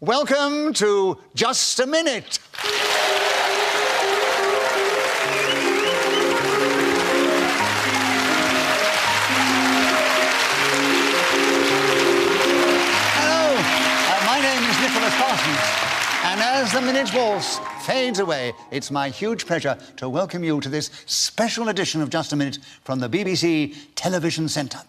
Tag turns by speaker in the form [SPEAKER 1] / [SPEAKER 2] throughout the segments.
[SPEAKER 1] Welcome to Just a Minute. Hello, my name is Nicholas Parsons, and as the Minute Waltz fades away, it's my huge pleasure to welcome you to this special edition of Just a Minute from the BBC Television Centre.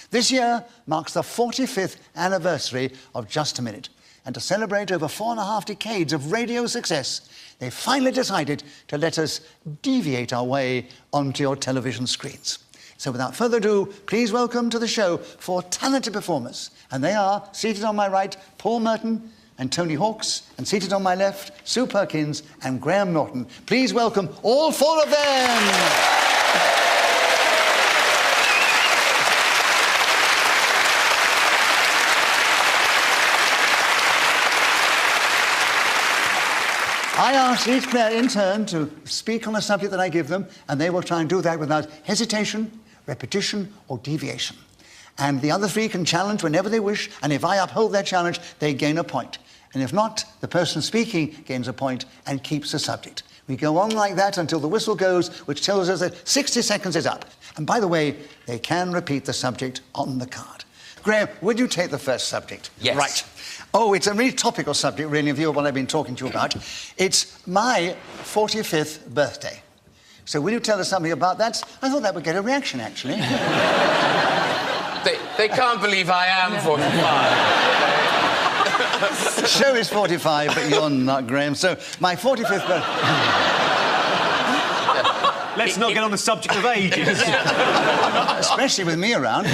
[SPEAKER 1] This year marks the 45th anniversary of Just a Minute. And to celebrate over 4.5 decades of radio success, they finally decided to let us deviate our way onto your television screens. So without further ado, please welcome to the show 4 talented performers. And they are, seated on my right, Paul Merton and Tony Hawks, and seated on my left, Sue Perkins and Graham Norton. Please welcome all 4 of them. I ask each player in turn to speak on a subject that I give them, and they will try and do that without hesitation, repetition, or deviation. And the other 3 can challenge whenever they wish, and if I uphold their challenge, they gain a point. And if not, the person speaking gains a point and keeps the subject. We go on like that until the whistle goes, which tells us that 60 seconds is up. And by the way, they can repeat the subject on the card. Graham, would you take the first subject?
[SPEAKER 2] Yes.
[SPEAKER 1] Right. Oh, it's a really topical subject, really, in view of what I've been talking to you about. It's my 45th birthday. So will you tell us something about that? I thought that would get a reaction, actually.
[SPEAKER 2] They can't believe I am 45.
[SPEAKER 1] The show is 45, but you're not, Graham. So my 45th birthday...
[SPEAKER 3] Let's not get on the subject of ages.
[SPEAKER 1] Especially with me around.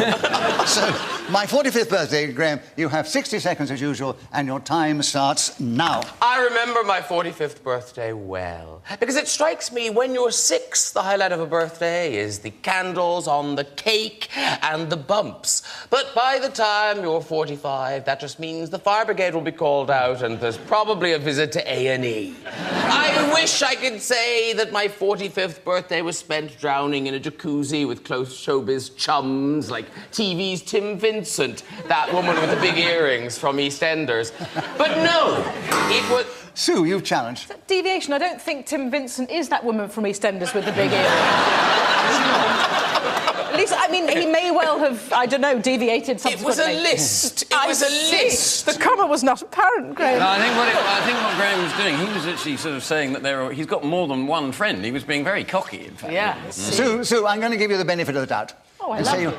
[SPEAKER 1] So, my 45th birthday, Graham, you have 60 seconds as usual, and your time starts now.
[SPEAKER 2] I remember my 45th birthday well, because it strikes me when you're 6, the highlight of a birthday is the candles on the cake and the bumps. But by the time you're 45, that just means the fire brigade will be called out and there's probably a visit to A&E. I wish I could say that my 45th birthday was spent drowning in a jacuzzi with close showbiz chums like TV's Tim Vincent, that woman with the big earrings from EastEnders. But no, it was...
[SPEAKER 1] Sue, you've challenged.
[SPEAKER 4] Deviation. I don't think Tim Vincent is that woman from EastEnders with the big earrings. At least, I mean, he may well have, I don't know, deviated subsequently.
[SPEAKER 2] It was a list. It was a list.
[SPEAKER 4] The comma was not apparent, Graham.
[SPEAKER 5] No, I think what Graham was doing, he was actually sort of saying that he's got more than one friend. He was being very cocky, in fact.
[SPEAKER 4] Yeah.
[SPEAKER 1] Sue, I'm going to give you the benefit of the doubt.
[SPEAKER 4] Oh, I love
[SPEAKER 1] it.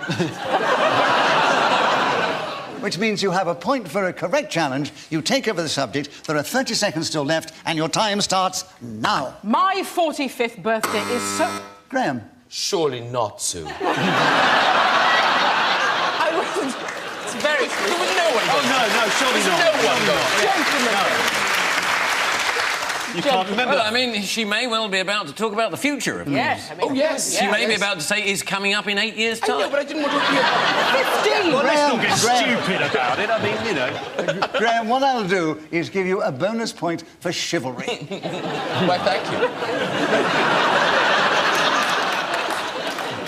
[SPEAKER 1] Which means you have a point for a correct challenge. You take over the subject. There are 30 seconds still left, and your time starts now.
[SPEAKER 4] My 45th birthday is so...
[SPEAKER 1] Graham.
[SPEAKER 2] Surely not, Sue.
[SPEAKER 4] I wasn't... It's very...
[SPEAKER 2] There was no one.
[SPEAKER 3] Oh, no, surely not.
[SPEAKER 2] No one.
[SPEAKER 3] You can't remember.
[SPEAKER 5] Well, I mean, she may well be about to talk about the future of things.
[SPEAKER 4] Yes. I mean,
[SPEAKER 2] Oh, yes.
[SPEAKER 5] She may be about to say is coming up in 8 years'
[SPEAKER 2] I
[SPEAKER 5] time.
[SPEAKER 2] know, but I didn't want to hear...
[SPEAKER 4] 15!
[SPEAKER 3] Well, let's not get
[SPEAKER 1] Graham.
[SPEAKER 3] stupid about it. I mean, you know.
[SPEAKER 1] Graham, what I'll do is give you a bonus point for chivalry.
[SPEAKER 2] Why, thank you.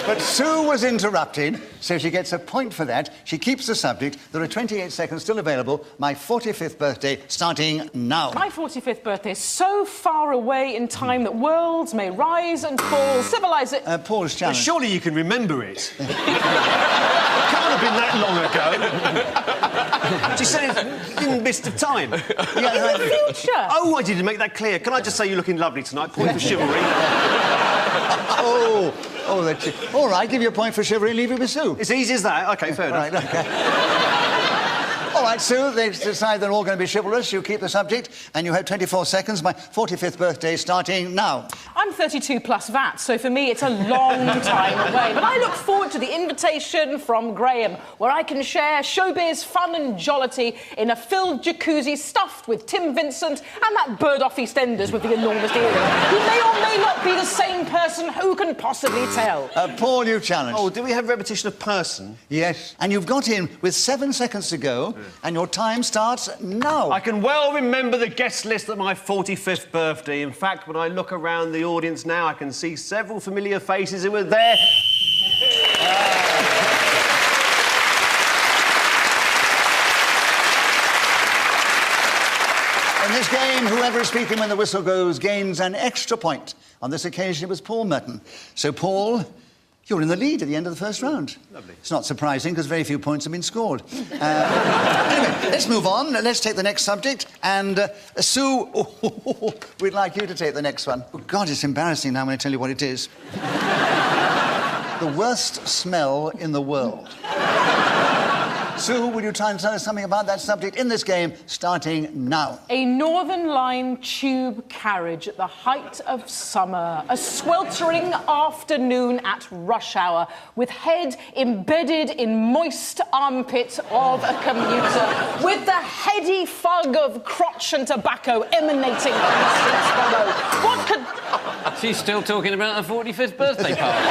[SPEAKER 1] But Sue was interrupted, so she gets a point for that. She keeps the subject. There are 28 seconds still available. My 45th birthday starting now.
[SPEAKER 4] My 45th birthday is so far away in time that worlds may rise and fall, civilise it...
[SPEAKER 1] Paul's
[SPEAKER 3] Well,
[SPEAKER 1] challenge.
[SPEAKER 3] surely you can remember it. It can't have been that long ago. She said it's in the midst of time.
[SPEAKER 1] Yeah,
[SPEAKER 4] Future!
[SPEAKER 3] Oh, I didn't make that clear. Can I just say you're looking lovely tonight? Point for chivalry.
[SPEAKER 1] that's it. All right, give you a point for chivalry and leave it with Sue.
[SPEAKER 3] It's easy as that. OK, fair enough.
[SPEAKER 1] Right, OK. All right, Sue, they decide they're all going to be chivalrous. You keep the subject, and you have 24 seconds. My 45th birthday starting now.
[SPEAKER 4] I'm 32 plus VAT, so for me it's a long time away. But I look forward to the invitation from Graham, where I can share showbiz fun and jollity in a filled jacuzzi stuffed with Tim Vincent and that bird off EastEnders with the enormous earring. He may or may not be the same person. Who can possibly tell?
[SPEAKER 1] Paul, you challenge.
[SPEAKER 3] Oh, do we have repetition of person?
[SPEAKER 1] Yes. And you've got in with 7 seconds to go, and your time starts now.
[SPEAKER 3] I can well remember the guest list at my 45th birthday. In fact, when I look around the audience now, I can see several familiar faces who were there.
[SPEAKER 1] In this game, whoever is speaking when the whistle goes gains an extra point. On this occasion, it was Paul Merton. So, Paul, you're in the lead at the end of the first round.
[SPEAKER 3] Lovely.
[SPEAKER 1] It's not surprising, because very few points have been scored. Anyway, let's move on. Let's take the next subject. And, Sue, we'd like you to take the next one. Oh, God, it's embarrassing now when I tell you what it is. The worst smell in the world. Sue, will you try and tell us something about that subject in this game, starting now?
[SPEAKER 4] A Northern Line tube carriage at the height of summer. A sweltering afternoon at rush hour, with head embedded in moist armpit of a commuter, with the heady fug of crotch and tobacco emanating from the seats below. What could...
[SPEAKER 5] She's still talking about her 45th birthday party.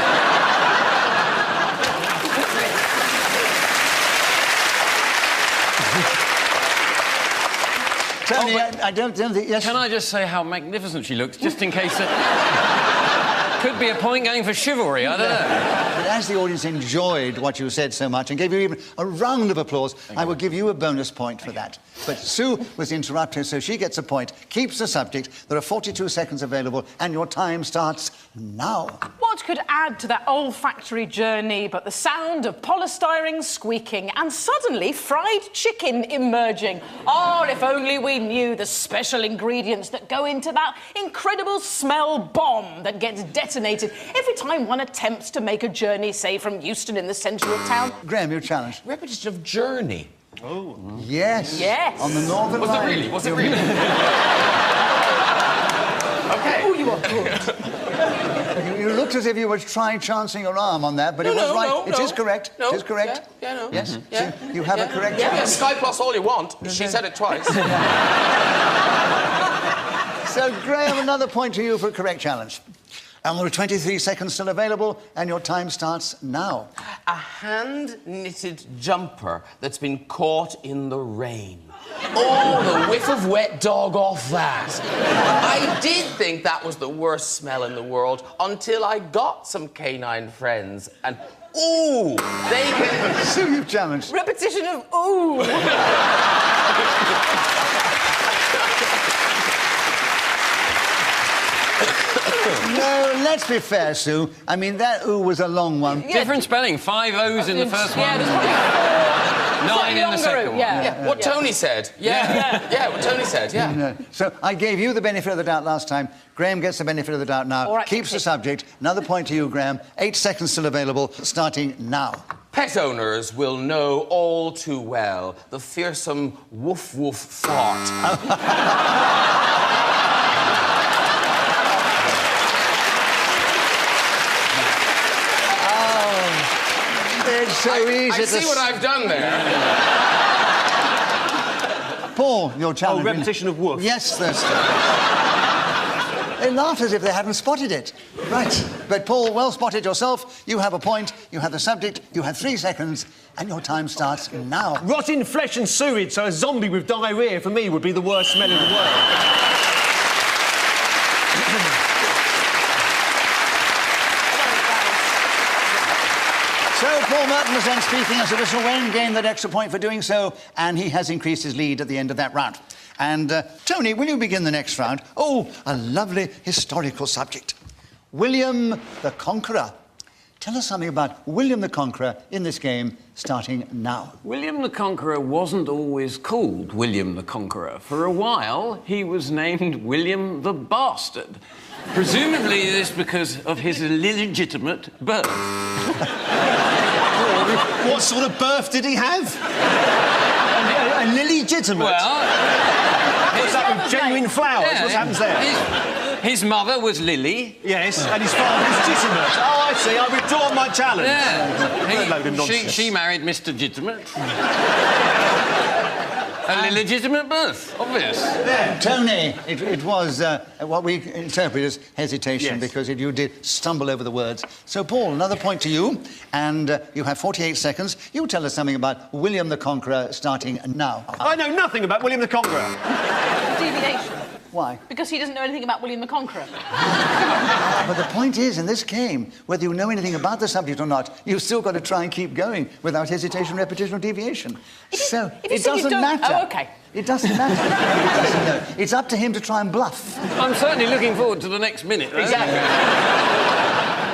[SPEAKER 1] Tony, I don't think... Yes?
[SPEAKER 5] Can I just say how magnificent she looks, just in case it could be a point going for chivalry, I don't know.
[SPEAKER 1] But as the audience enjoyed what you said so much and gave you even a round of applause, I will give you a bonus point for that. But Sue was interrupted, so she gets a point, keeps the subject. There are 42 seconds available, and your time starts now.
[SPEAKER 4] What could add to that olfactory journey but the sound of polystyrene squeaking and suddenly fried chicken emerging? Oh, if only we knew the special ingredients that go into that incredible smell bomb that gets detonated every time one attempts to make a journey, say, from Euston in the centre of town.
[SPEAKER 1] Graham, you're challenged.
[SPEAKER 2] Repetition of journey.
[SPEAKER 3] Oh.
[SPEAKER 1] Yes.
[SPEAKER 4] Yes.
[SPEAKER 1] On the Northern
[SPEAKER 2] Was
[SPEAKER 1] Line.
[SPEAKER 2] it really? Was it really? Okay.
[SPEAKER 4] Oh, you are good.
[SPEAKER 1] You looked as if you were trying chancing your arm on that, but it was right. It is correct.
[SPEAKER 2] No.
[SPEAKER 1] It is correct.
[SPEAKER 2] Yeah, no.
[SPEAKER 1] Yes.
[SPEAKER 2] Yeah.
[SPEAKER 1] So you have a correct
[SPEAKER 2] Yeah,
[SPEAKER 1] challenge.
[SPEAKER 2] Sky Plus all you want. She said it twice.
[SPEAKER 1] So, Graham, another point to you for a correct challenge. And there are 23 seconds still available, and your time starts now.
[SPEAKER 2] A hand-knitted jumper that's been caught in the rain. Oh, the whiff of wet dog off that. I did think that was the worst smell in the world until I got some canine friends and... Ooh, they can...
[SPEAKER 1] So you've challenged.
[SPEAKER 4] Repetition of ooh.
[SPEAKER 1] No, let's be fair, Sue. I mean, that ooh was a long one.
[SPEAKER 4] Yeah.
[SPEAKER 5] Different spelling. 5 O's in the first
[SPEAKER 4] Yeah,
[SPEAKER 5] one,
[SPEAKER 4] there's probably
[SPEAKER 5] 9 in the
[SPEAKER 4] longer
[SPEAKER 5] second
[SPEAKER 4] ooh,
[SPEAKER 5] one.
[SPEAKER 4] yeah.
[SPEAKER 2] What Tony said. Yeah, what Tony said, yeah.
[SPEAKER 1] No. So I gave you the benefit of the doubt last time. Graham gets the benefit of the doubt now.
[SPEAKER 4] All right,
[SPEAKER 1] Keeps
[SPEAKER 4] okay.
[SPEAKER 1] the subject. Another point to you, Graham. 8 seconds still available, starting now.
[SPEAKER 2] Pet owners will know all too well the fearsome woof woof fart.
[SPEAKER 1] It's so easy
[SPEAKER 2] I
[SPEAKER 1] to...
[SPEAKER 2] see what I've done there.
[SPEAKER 1] Paul, your challenge.
[SPEAKER 3] Oh, repetition of woof.
[SPEAKER 1] Yes, that's... They laughed as if they hadn't spotted it. Right. But, Paul, well spotted yourself. You have a point. You have the subject. You have 3 seconds. And your time starts now.
[SPEAKER 3] Rotting flesh and sewage, so a zombie with diarrhoea for me would be the worst smell in the world.
[SPEAKER 1] So Paul Merton was then speaking as a whistle when gained that extra point for doing so, and he has increased his lead at the end of that round. And, Tony, will you begin the next round? Oh, a lovely historical subject. William the Conqueror. Tell us something about William the Conqueror in this game, starting now.
[SPEAKER 5] William the Conqueror wasn't always called William the Conqueror. For a while, he was named William the Bastard. Presumably this because of his illegitimate birth.
[SPEAKER 3] What sort of birth did he have? A illegitimate?
[SPEAKER 5] Well...
[SPEAKER 3] What's that with genuine flowers?
[SPEAKER 5] yeah,
[SPEAKER 3] What happens there?
[SPEAKER 5] His mother was Lily.
[SPEAKER 3] Yes, and his father legitimate. Oh, I see. I withdraw my challenge. What a load of nonsense.
[SPEAKER 5] She married Mr. Legitimate. An illegitimate birth, obvious.
[SPEAKER 3] Yeah.
[SPEAKER 1] Tony, it was what we interpret as hesitation,
[SPEAKER 3] Yes.
[SPEAKER 1] because you did stumble over the words. So, Paul, another point to you, and you have 48 seconds. You tell us something about William the Conqueror, starting now.
[SPEAKER 3] I know nothing about William the Conqueror.
[SPEAKER 4] Deviation.
[SPEAKER 1] Why?
[SPEAKER 4] Because he doesn't know anything about William the Conqueror.
[SPEAKER 1] But the point is, in this game, whether you know anything about the subject or not, you've still got to try and keep going without hesitation, repetition, or deviation. So,
[SPEAKER 4] If you
[SPEAKER 1] it
[SPEAKER 4] say you
[SPEAKER 1] doesn't
[SPEAKER 4] don't-
[SPEAKER 1] matter.
[SPEAKER 4] Oh, OK.
[SPEAKER 1] It doesn't matter. He doesn't know. It's up to him to try and bluff.
[SPEAKER 5] I'm certainly looking forward to the next minute. though.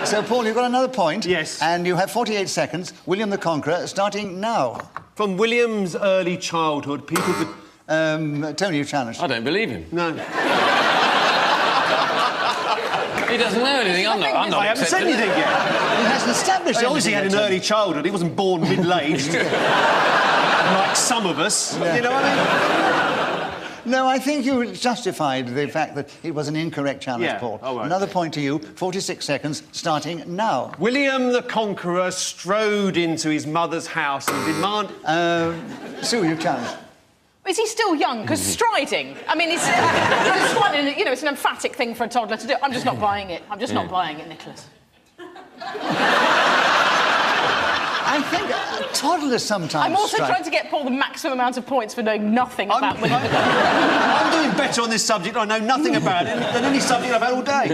[SPEAKER 1] So, Paul, you've got another point.
[SPEAKER 3] Yes.
[SPEAKER 1] And you have 48 seconds. William the Conqueror, starting now.
[SPEAKER 3] From William's early childhood, people could...
[SPEAKER 1] Tony, you challenged.
[SPEAKER 5] I don't believe him.
[SPEAKER 3] No.
[SPEAKER 5] He doesn't know anything. I'm not
[SPEAKER 3] I haven't said
[SPEAKER 5] accepting it.
[SPEAKER 3] anything yet.
[SPEAKER 1] He hasn't established
[SPEAKER 3] He obviously had
[SPEAKER 1] anything
[SPEAKER 3] an
[SPEAKER 1] yet,
[SPEAKER 3] early childhood. He wasn't born middle-aged. Like some of us. You know what I mean?
[SPEAKER 1] No, I think you justified the fact that it was an incorrect challenge,
[SPEAKER 3] Yeah,
[SPEAKER 1] Paul.
[SPEAKER 3] all right.
[SPEAKER 1] Another point to you, 46 seconds, starting now.
[SPEAKER 3] William the Conqueror strode into his mother's house and demanded...
[SPEAKER 1] Sue, you've challenged.
[SPEAKER 4] Is he still young? Because striding, I mean, it's quite an, you know, it's an emphatic thing for a toddler to do. I'm just not buying it. I'm just not buying it, Nicholas.
[SPEAKER 1] I think toddlers sometimes
[SPEAKER 4] I'm also
[SPEAKER 1] strike.
[SPEAKER 4] trying to get Paul the maximum amount of points for knowing nothing about William the Conqueror.
[SPEAKER 3] I'm doing better on this subject. I know nothing about it than any subject I've had all day.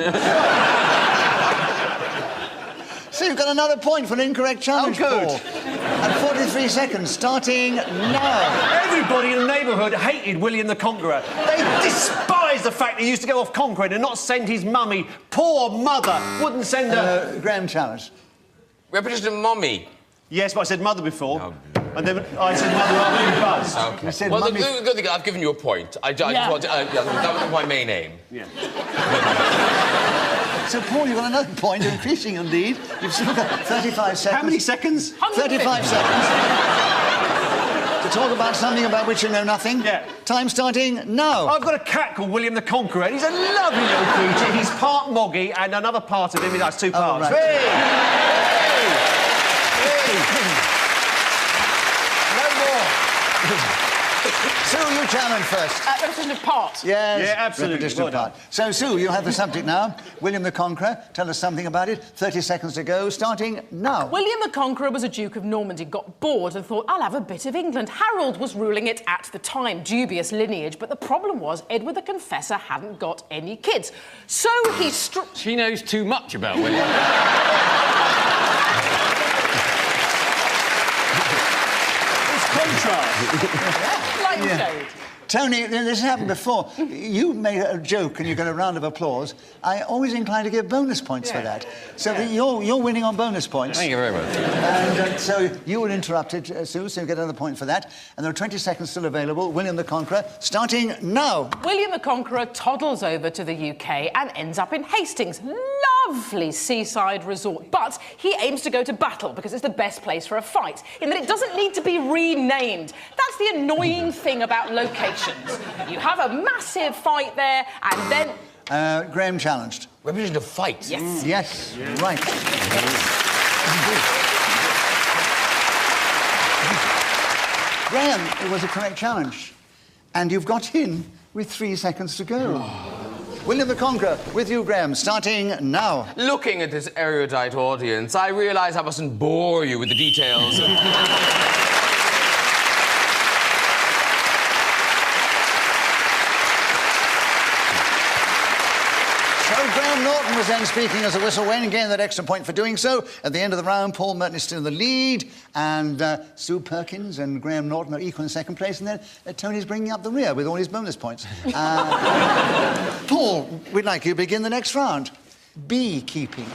[SPEAKER 1] So you've got another point for an incorrect challenge,
[SPEAKER 3] Oh, good.
[SPEAKER 1] Paul. And 43 seconds, starting now.
[SPEAKER 3] Everybody in the neighbourhood hated William the Conqueror. They despised the fact he used to go off conquering and not send his mummy. Poor mother wouldn't send her...
[SPEAKER 1] Graham challenged.
[SPEAKER 2] Repetition of mommy.
[SPEAKER 3] Yes, but I said mother before. And then I said mother after you buzzed.
[SPEAKER 2] Okay.
[SPEAKER 1] You said
[SPEAKER 2] well,
[SPEAKER 1] mummy-
[SPEAKER 2] the good thing, I've given you a point. I just
[SPEAKER 4] Yeah.
[SPEAKER 2] want to, that was my main aim.
[SPEAKER 3] Yeah.
[SPEAKER 1] So, Paul, you've got another point, increasing your lead. You've still got 35 seconds.
[SPEAKER 3] How many seconds?
[SPEAKER 1] 35 seconds. To talk about something about which you know nothing.
[SPEAKER 3] Yeah.
[SPEAKER 1] Time starting now.
[SPEAKER 3] I've got a cat called William the Conqueror, and he's a lovely little creature. He's part moggy, and another part of him, that's two parts.
[SPEAKER 1] right.
[SPEAKER 3] Hey! No more.
[SPEAKER 1] Sue, you challenge first.
[SPEAKER 4] Repetition of part.
[SPEAKER 1] Yes.
[SPEAKER 3] Yeah, absolutely.
[SPEAKER 1] Repetition
[SPEAKER 3] Well
[SPEAKER 1] of part. So, Sue, you have the subject now. William the Conqueror. Tell us something about it. 30 seconds to go, starting now.
[SPEAKER 4] William the Conqueror was a Duke of Normandy, got bored and thought, I'll have a bit of England. Harold was ruling it at the time, dubious lineage, but the problem was Edward the Confessor hadn't got any kids. So he
[SPEAKER 5] She knows too much about William.
[SPEAKER 3] It's contrast.
[SPEAKER 4] blindfolded.
[SPEAKER 1] Tony, this happened before. You made a joke and you got a round of applause. I always inclined to give bonus points for that. So that you're winning on bonus points.
[SPEAKER 5] Thank you very much.
[SPEAKER 1] And so you were interrupted, Sue, so you get another point for that. And there are 20 seconds still available. William the Conqueror, starting now.
[SPEAKER 4] William the Conqueror toddles over to the UK and ends up in Hastings. Lovely seaside resort. But he aims to go to battle because it's the best place for a fight, in that it doesn't need to be renamed. That's the annoying thing about locations. You have a massive fight there, and then...
[SPEAKER 1] Graham challenged.
[SPEAKER 2] Repetition of fight.
[SPEAKER 4] Yes.
[SPEAKER 1] Yes, right. Graham, it was a correct challenge. And you've got in with 3 seconds to go. William the Conqueror, with you, Graham, starting now.
[SPEAKER 2] Looking at this erudite audience, I realise I mustn't bore you with the details.
[SPEAKER 1] So Graham Norton was then speaking as a whistle when gained that extra point for doing so. At the end of the round, Paul Merton is still in the lead, and Sue Perkins and Graham Norton are equal in second place, and then Tony's bringing up the rear with all his bonus points. Paul, we'd like you to begin the next round. Beekeeping.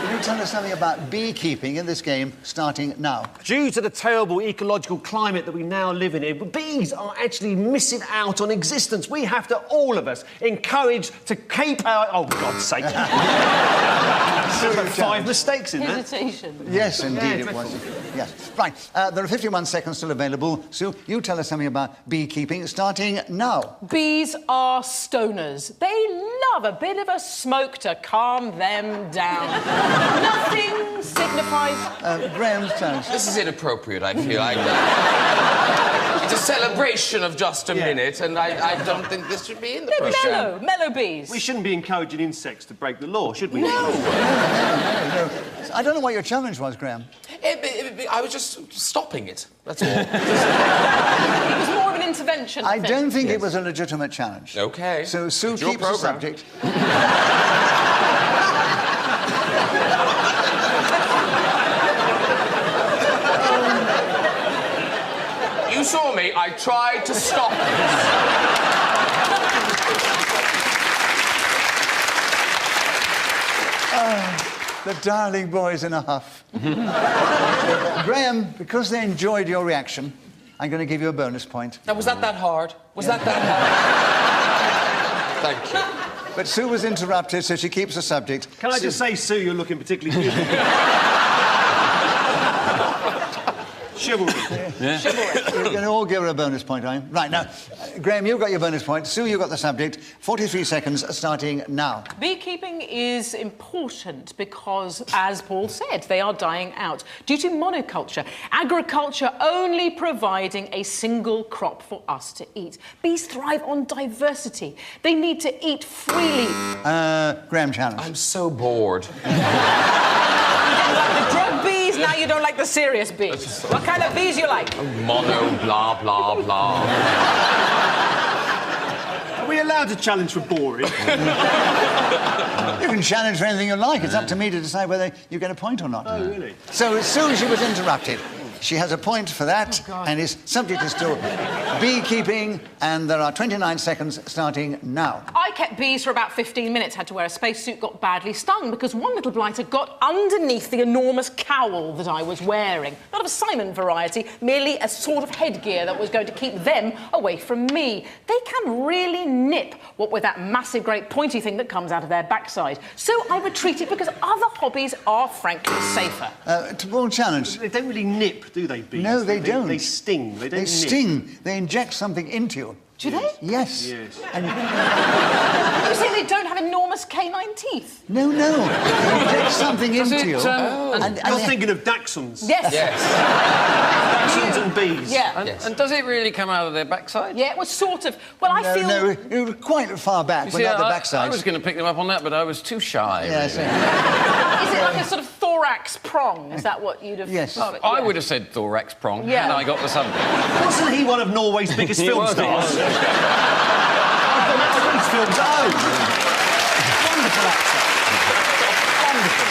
[SPEAKER 1] Can you tell us something about beekeeping in this game, starting now?
[SPEAKER 3] Due to the terrible ecological climate that we now live in, bees are actually missing out on existence. We have to, all of us, encourage to keep our... Oh, God's sake. There's like 5 mistakes in there.
[SPEAKER 4] Hesitation.
[SPEAKER 1] Yes, indeed
[SPEAKER 3] Yeah,
[SPEAKER 1] it was. Yes. Right, there are 51 seconds still available. Sue, you tell us something about beekeeping, starting now.
[SPEAKER 4] Bees are stoners. They love a bit of a smoke to calm them down. Nothing signifies...
[SPEAKER 1] Graham's challenge.
[SPEAKER 2] This is inappropriate, I feel. It's a celebration of just a minute, and I don't think this should be in the
[SPEAKER 4] They're
[SPEAKER 2] program.
[SPEAKER 4] mellow bees.
[SPEAKER 3] We shouldn't be encouraging insects to break the law, should we?
[SPEAKER 1] No. I don't know what your challenge was, Graham.
[SPEAKER 2] I was just stopping it, that's all.
[SPEAKER 4] It was more of an intervention,
[SPEAKER 1] I
[SPEAKER 4] think.
[SPEAKER 1] don't think it was a legitimate challenge.
[SPEAKER 2] OK.
[SPEAKER 1] So Sue
[SPEAKER 2] It's your
[SPEAKER 1] keeps the
[SPEAKER 2] programme.
[SPEAKER 1] subject.
[SPEAKER 2] You saw me, I tried to stop
[SPEAKER 1] The darling boy's in a huff. Graham, because they enjoyed your reaction, I'm going to give you a bonus point.
[SPEAKER 2] Now, was that hard? Was that hard? Thank you.
[SPEAKER 1] But Sue was interrupted, so she keeps the subject.
[SPEAKER 3] Can I just say, Sue, you're looking particularly beautiful. Chivalry.
[SPEAKER 5] Yeah.
[SPEAKER 1] You're going to all give her a bonus point, are you? Right, now, Graham, you've got your bonus point. Sue, you've got the subject. 43 seconds starting now.
[SPEAKER 4] Beekeeping is important because, as Paul said, they are dying out due to monoculture. Agriculture only providing a single crop for us to eat. Bees thrive on diversity. They need to eat freely.
[SPEAKER 1] Graham challenge.
[SPEAKER 2] I'm so bored.
[SPEAKER 4] You didn't like the drug bees, now you don't like the serious bees. What kind of bees you like?
[SPEAKER 2] Mono, blah, blah, blah.
[SPEAKER 3] Are we allowed to challenge for boring?
[SPEAKER 1] You can challenge for anything you like. It's up to me to decide whether you get a point or not.
[SPEAKER 3] Oh, really?
[SPEAKER 1] So, as soon as she was interrupted, she has a point for that, and his subject is still beekeeping, and there are 29 seconds starting now.
[SPEAKER 4] I kept bees for about 15 minutes, had to wear a spacesuit, got badly stung because one little blighter got underneath the enormous cowl that I was wearing. Not of a Simon variety, merely a sort of headgear that was going to keep them away from me. They can really nip, what with that massive, great pointy thing that comes out of their backside. So I retreated because other hobbies are frankly safer.
[SPEAKER 1] To Paul challenge.
[SPEAKER 3] They don't really nip, do they, bees?
[SPEAKER 1] No, they don't.
[SPEAKER 3] They sting. They don't
[SPEAKER 1] They
[SPEAKER 3] nip.
[SPEAKER 1] sting. They inject something into you.
[SPEAKER 4] Do they?
[SPEAKER 1] Yes.
[SPEAKER 3] Yes.
[SPEAKER 1] And
[SPEAKER 4] You say they don't have enormous canine teeth?
[SPEAKER 1] no, they inject something into
[SPEAKER 5] it,
[SPEAKER 1] you.
[SPEAKER 5] and
[SPEAKER 3] You're thinking of dachshunds.
[SPEAKER 4] Yes.
[SPEAKER 2] Yes.
[SPEAKER 3] Dachshunds and bees.
[SPEAKER 4] Yeah.
[SPEAKER 5] And does it really come out of their backside?
[SPEAKER 4] Yeah, it was sort of... Well, I feel...
[SPEAKER 1] No, you were quite far back,
[SPEAKER 5] You
[SPEAKER 1] but
[SPEAKER 5] see,
[SPEAKER 1] not the
[SPEAKER 5] I
[SPEAKER 1] backside.
[SPEAKER 5] was going to pick them up on that, but I was too shy.
[SPEAKER 1] Yes.
[SPEAKER 5] really.
[SPEAKER 4] Is it like a sort of thorax prong? Is that what you'd have...
[SPEAKER 1] Yes.
[SPEAKER 4] Oh,
[SPEAKER 5] I
[SPEAKER 4] yeah.
[SPEAKER 5] would have said thorax prong
[SPEAKER 4] Yeah.
[SPEAKER 5] had I got the subject.
[SPEAKER 3] Wasn't he one of Norway's biggest
[SPEAKER 5] He
[SPEAKER 3] film
[SPEAKER 5] was, he
[SPEAKER 3] stars?
[SPEAKER 5] was.
[SPEAKER 3] I've got these films at home. Wonderful actor. Wonderful.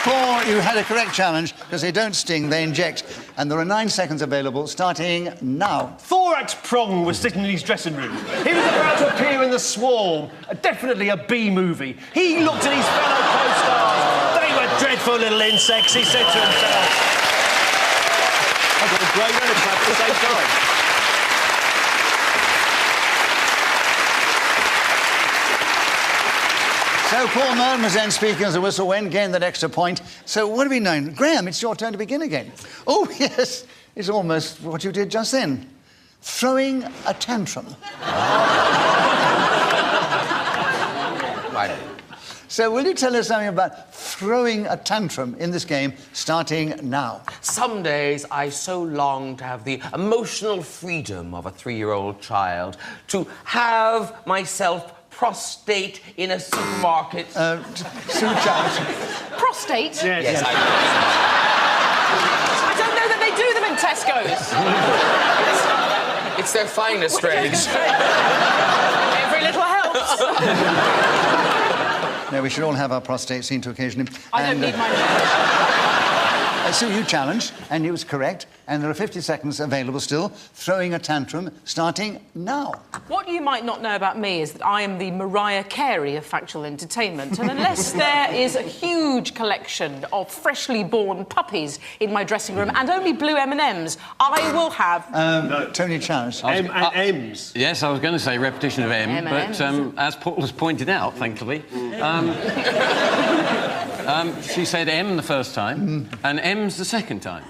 [SPEAKER 1] Paul, you had a correct challenge because they don't sting, they inject. And there are 9 seconds available starting now.
[SPEAKER 3] Thorax Prong was sitting in his dressing room. He was about to appear in The Swarm, definitely a B movie. He looked at his fellow co-stars. They were dreadful little insects, he said to himself. I've got a brain and a crab at the same time.
[SPEAKER 1] So Paul Mullen was then speaking as a whistle went, gained that extra point. So what have we known? Graham, it's your turn to begin again. Oh, yes, it's almost what you did just then. Throwing a tantrum.
[SPEAKER 2] Right.
[SPEAKER 1] So will you tell us something about throwing a tantrum in this game, starting now?
[SPEAKER 2] Some days I so long to have the emotional freedom of a 3-year-old child, to have myself prostate in a supermarket.
[SPEAKER 1] Sue Challenge.
[SPEAKER 4] Prostate?
[SPEAKER 2] Yes,
[SPEAKER 4] I don't know that they do them in Tesco's.
[SPEAKER 2] it's their finest range.
[SPEAKER 4] Every little helps.
[SPEAKER 1] No, we should all have our prostate seen to occasionally.
[SPEAKER 4] I don't need mine.
[SPEAKER 1] Sue, you challenged, and you was correct. And there are 50 seconds available still. Throwing a tantrum, starting now.
[SPEAKER 4] What you might not know about me is that I am the Mariah Carey of factual entertainment, and unless there is a huge collection of freshly born puppies in my dressing room and only blue M&Ms, I will have...
[SPEAKER 1] Tony challenged.
[SPEAKER 3] M and M's.
[SPEAKER 5] Yes, I was going to say repetition of M,
[SPEAKER 4] M&Ms.
[SPEAKER 5] but as Paul has pointed out, thankfully, she said M the first time and M's the second time.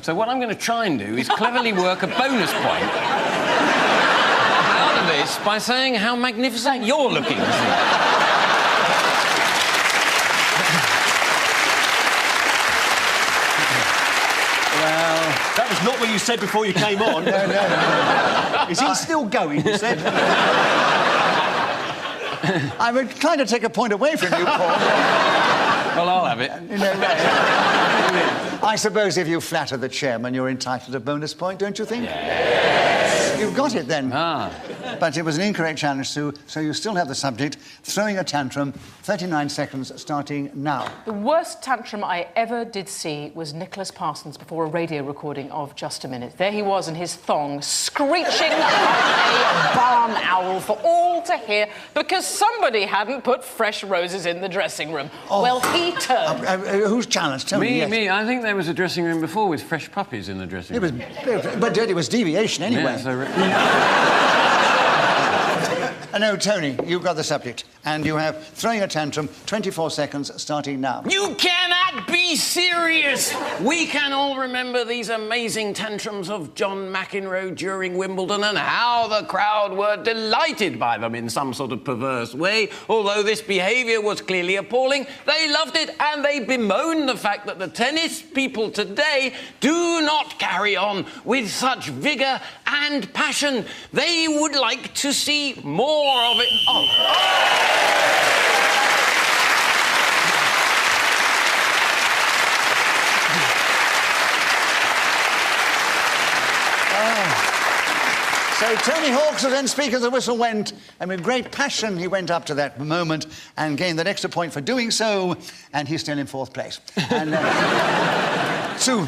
[SPEAKER 5] So what I'm going to try and do is cleverly work a bonus point out of this by saying how magnificent you're looking this evening.
[SPEAKER 1] Well,
[SPEAKER 3] That was not what you said before you came on.
[SPEAKER 1] no.
[SPEAKER 3] Is he still going, you said?
[SPEAKER 1] I'm inclined to take a point away from you, Paul.
[SPEAKER 5] Well, I'll have it.
[SPEAKER 1] You know, I suppose if you flatter the chairman, you're entitled to a bonus point, don't you think? Yes. You've got it then.
[SPEAKER 5] Ah.
[SPEAKER 1] But it was an incorrect challenge, Sue, so you still have the subject. Throwing a tantrum, 39 seconds starting now.
[SPEAKER 4] The worst tantrum I ever did see was Nicholas Parsons before a radio recording of Just a Minute. There he was in his thong, screeching like a barn owl for all to hear because somebody hadn't put fresh roses in the dressing room.
[SPEAKER 1] Oh.
[SPEAKER 4] Well, he turned.
[SPEAKER 1] Whose challenge? Tell me. Yes.
[SPEAKER 5] Me. I think there was a dressing room before with fresh puppies in the dressing room.
[SPEAKER 1] But it was deviation anyway.
[SPEAKER 5] Yes, I
[SPEAKER 1] No, Tony, you've got the subject. And you have throwing a tantrum, 24 seconds starting now.
[SPEAKER 5] You cannot be serious! We can all remember these amazing tantrums of John McEnroe during Wimbledon and how the crowd were delighted by them in some sort of perverse way. Although this behaviour was clearly appalling, they loved it and they bemoaned the fact that the tennis people today do not carry on with such vigour and passion. They would like to see more of it.
[SPEAKER 1] So Tony Hawks was then speaker as the whistle went, and with great passion he went up to that moment and gained that extra point for doing so, and he's still in fourth place. And Sue.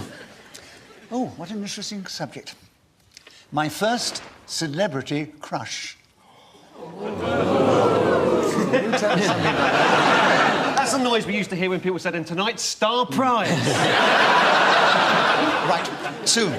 [SPEAKER 1] Oh, what an interesting subject. My first celebrity crush.
[SPEAKER 3] That's the noise we used to hear when people said, "And tonight's star prize."
[SPEAKER 1] Right, Sue.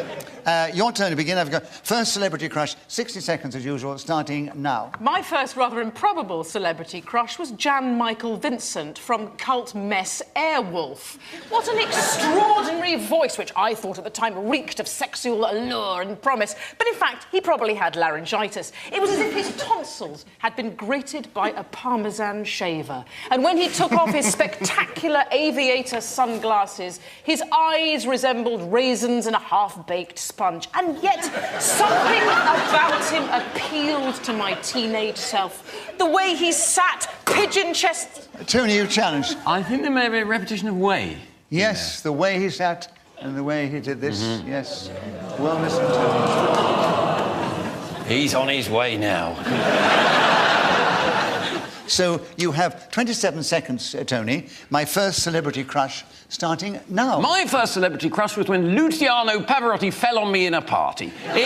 [SPEAKER 1] Your turn to begin. I've got first celebrity crush, 60 seconds as usual, starting now.
[SPEAKER 4] My first rather improbable celebrity crush was Jan Michael Vincent from cult mess Airwolf. What an extraordinary voice, which I thought at the time reeked of sexual allure and promise. But in fact, he probably had laryngitis. It was as if his tonsils had been grated by a Parmesan shaver. And when he took off his spectacular aviator sunglasses, his eyes resembled raisins in a half-baked sponge, and yet something about him appealed to my teenage self. The way he sat, pigeon-chested...
[SPEAKER 1] Tony, you challenged.
[SPEAKER 5] I think there may be a repetition of way.
[SPEAKER 1] Yes, the way he sat and the way he did this, yes. Well listened to.
[SPEAKER 5] He's on his way now.
[SPEAKER 1] So you have 27 seconds, Tony. My first celebrity crush starting now.
[SPEAKER 5] My first celebrity crush was when Luciano Pavarotti fell on me in a party. It was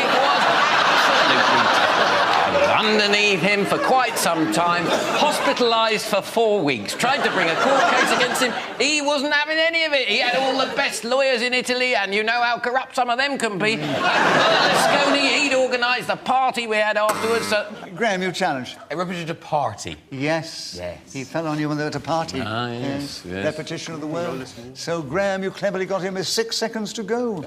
[SPEAKER 5] absolutely terrible. I was underneath him for quite some time, hospitalised for 4 weeks, tried to bring a court case against him. He wasn't having any of it. He had all the best lawyers in Italy, and you know how corrupt some of them can be. Berlusconi, he'd organised the party we had afterwards.
[SPEAKER 1] Graham, you challenged.
[SPEAKER 2] I represented a party.
[SPEAKER 1] Yes.
[SPEAKER 2] Yes.
[SPEAKER 1] He fell on you when they were at a party.
[SPEAKER 5] Ah, yes, yes.
[SPEAKER 1] Repetition of the word. So, Graham, you cleverly got him with 6 seconds to go.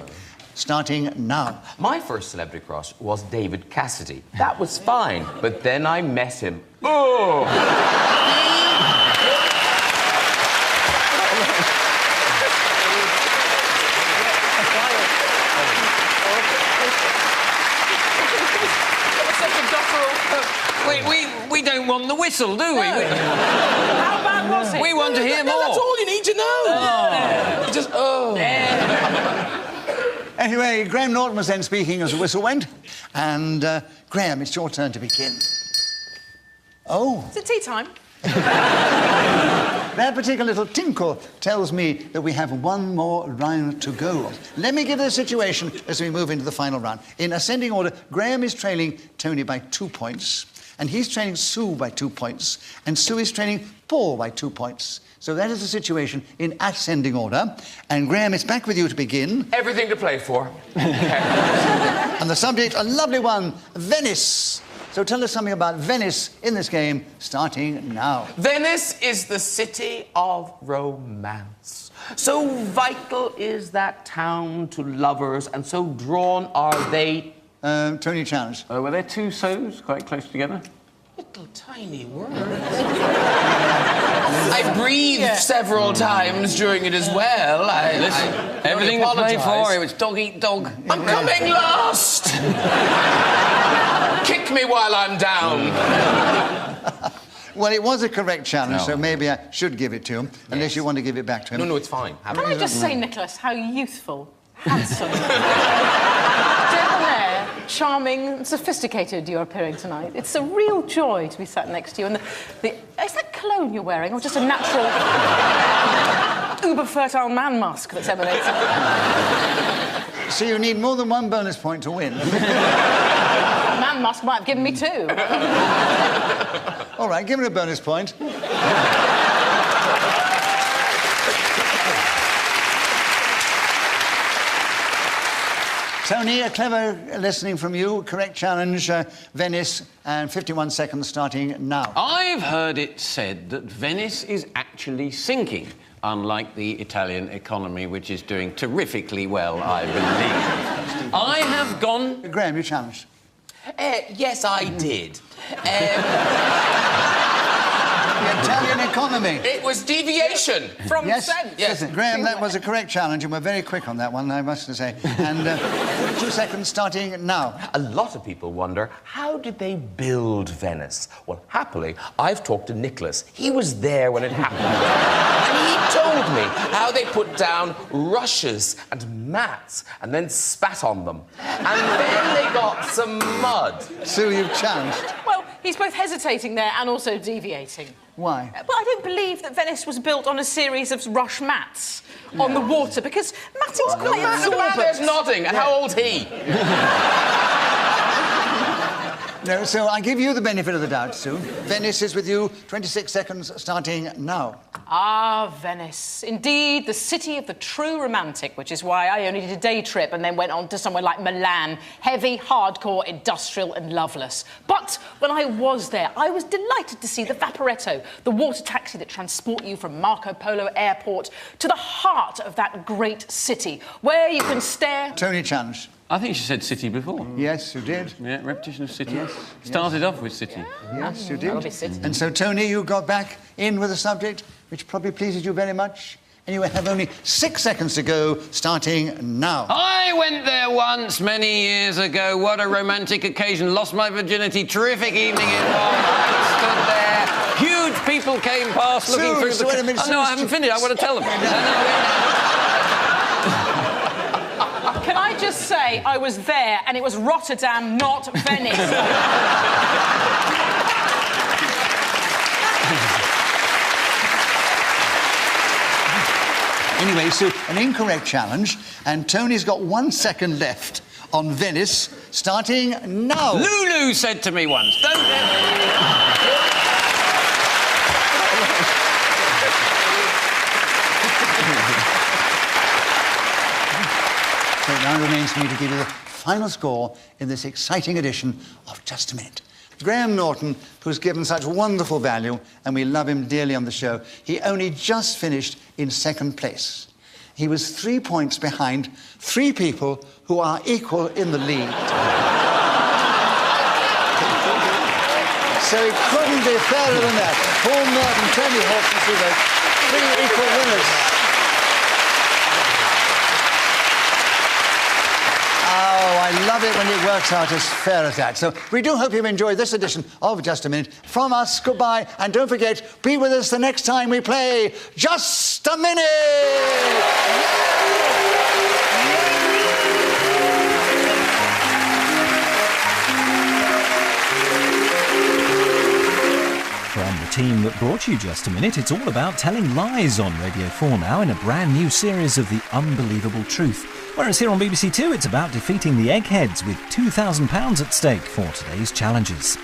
[SPEAKER 1] Starting now.
[SPEAKER 2] My first celebrity crush was David Cassidy. That was fine, but then I met him. Oh!
[SPEAKER 5] We don't want the whistle, do we?
[SPEAKER 4] How bad was it?
[SPEAKER 5] We want to hear more.
[SPEAKER 2] That's all you need to know. You just,
[SPEAKER 1] Anyway, Graham Norton was then speaking as the whistle went. And, Graham, it's your turn to begin. Oh.
[SPEAKER 4] Is it tea time?
[SPEAKER 1] That particular little tinkle tells me that we have one more round to go. Let me give the situation as we move into the final round. In ascending order, Graham is trailing Tony by 2 points, and he's trailing Sue by 2 points, and Sue is trailing Paul by 2 points. So that is the situation in ascending order. And Graham, it's back with you to begin.
[SPEAKER 2] everything to play for.
[SPEAKER 1] And the subject, a lovely one, Venice. So tell us something about Venice in this game, starting now.
[SPEAKER 2] Venice is the city of romance. So vital is that town to lovers, and so drawn are they...
[SPEAKER 1] Tony challenged.
[SPEAKER 5] Were there two so's quite close together?
[SPEAKER 2] Little tiny words. I breathed several times during it as well.
[SPEAKER 5] Listen, everything to play for, it was dog eat dog.
[SPEAKER 2] I'm coming last! Kick me while I'm down.
[SPEAKER 1] Well, it was a correct challenge, so maybe I should give it to him, unless you want to give it back to him.
[SPEAKER 2] No, it's fine.
[SPEAKER 4] Can I just say, Nicholas, how youthful, handsome, debonair, charming and sophisticated you're appearing tonight. It's a real joy to be sat next to you. And is that cologne you're wearing, or just a natural, uber-fertile man musk that's emanating?
[SPEAKER 1] So you need more than one bonus point to win.
[SPEAKER 4] Man musk might have given me 2.
[SPEAKER 1] All right, give it a bonus point. Tony, a clever listening from you. Correct challenge, Venice, and 51 seconds starting now.
[SPEAKER 5] I've heard it said that Venice is actually sinking, unlike the Italian economy, which is doing terrifically well, I believe. I have gone...
[SPEAKER 1] Graham, you challenged.
[SPEAKER 2] Yes, I did.
[SPEAKER 1] The Italian economy.
[SPEAKER 2] It was deviation from sense.
[SPEAKER 1] Yes, Graham, that was a correct challenge, and we're very quick on that one, I must say. And 2 seconds starting now.
[SPEAKER 2] A lot of people wonder, how did they build Venice? Well, happily, I've talked to Nicholas. He was there when it happened. And he told me how they put down rushes and mats and then spat on them. And then they got some mud.
[SPEAKER 1] Sue, you've challenged.
[SPEAKER 4] Well, he's both hesitating there and also deviating.
[SPEAKER 1] Why?
[SPEAKER 4] Well, I don't believe that Venice was built on a series of rush mats on the water, because matting's quite
[SPEAKER 2] The man
[SPEAKER 4] absorbent.
[SPEAKER 2] there's nodding. And how old's he?
[SPEAKER 1] No, so I give you the benefit of the doubt, Sue. Venice is with you. 26 seconds starting now.
[SPEAKER 4] Ah, Venice. Indeed, the city of the true romantic, which is why I only did a day trip and then went on to somewhere like Milan. Heavy, hardcore, industrial and loveless. But when I was there, I was delighted to see the Vaporetto, the water taxi that transport you from Marco Polo Airport to the heart of that great city, where you can stare...
[SPEAKER 1] Tony challenged.
[SPEAKER 5] I think she said city before.
[SPEAKER 1] Yes, you did.
[SPEAKER 5] Yeah, repetition of city.
[SPEAKER 1] Yes,
[SPEAKER 5] Started off with city.
[SPEAKER 1] Yes, you
[SPEAKER 4] That'll
[SPEAKER 1] did.
[SPEAKER 4] be city.
[SPEAKER 1] And so, Tony, you got back in with a subject which probably pleases you very much. And you have only 6 seconds to go, starting now.
[SPEAKER 5] I went there once, many years ago. What a romantic occasion. Lost my virginity. Terrific evening it was. I stood there. Huge people came past looking through the...
[SPEAKER 1] Wait a minute,
[SPEAKER 5] Oh, no, I haven't finished. I want to tell them.
[SPEAKER 4] Can I just say, I was there and it was Rotterdam, not Venice.
[SPEAKER 1] Anyway, Sue, an incorrect challenge, and Tony's got 1 second left on Venice, starting now.
[SPEAKER 5] Lulu said to me once, don't ever...
[SPEAKER 1] So it now remains for me to give you the final score in this exciting edition of Just a Minute. Graham Norton, who's given such wonderful value, and we love him dearly on the show, he only just finished in second place. He was 3 points behind 3 people who are equal in the lead. So it couldn't be fairer than that. Paul Merton, Tony Hawkins, who were 3 equal winners. Oh, I love it when it works out as fair as that. So we do hope you've enjoyed this edition of Just a Minute. From us, goodbye, and don't forget, be with us the next time we play Just a Minute!
[SPEAKER 6] From the team that brought you Just a Minute, it's all about telling lies on Radio 4 now in a brand new series of The Unbelievable Truth. Whereas here on BBC Two, it's about defeating the eggheads with £2,000 at stake for today's challenges.